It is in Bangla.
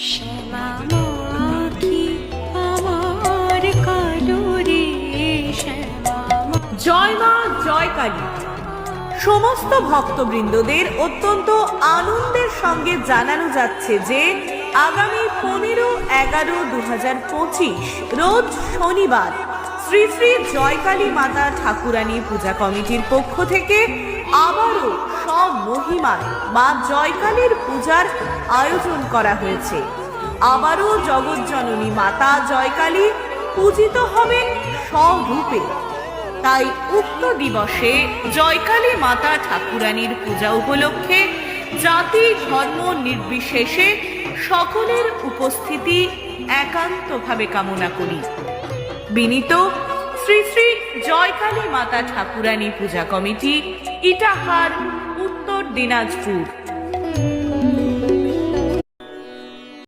শ্যামা মা কি আমার কালো রে শ্যামা মা। জয় মা জয় কালী। সমস্ত ভক্তবৃন্দদের অত্যন্ত আনন্দের সঙ্গে জানানো যাচ্ছে যে আগামী 15/11/2025 রোজ শনিবার শ্রী শ্রী জয়কালী মাতা ঠাকুরানী পূজা কমিটির পক্ষ থেকে আবারও সব মহিমায় মা জয়কালীর পূজার আয়োজন করা হয়েছে। আবারও জগৎজননী মাতা জয়কালী পূজিত হবেন স্বরূপে। তাই উক্ত দিবসে জয়কালী মাতা ঠাকুরানীর পূজা উপলক্ষে জাতি ধর্ম নির্বিশেষে সকলের উপস্থিতি একান্তভাবে কামনা করি। বিনীত শ্রী শ্রী জয়কালী মাতা ঠাকুরানী পূজা কমিটি, ইটাহার, উত্তর দিনাজপুর।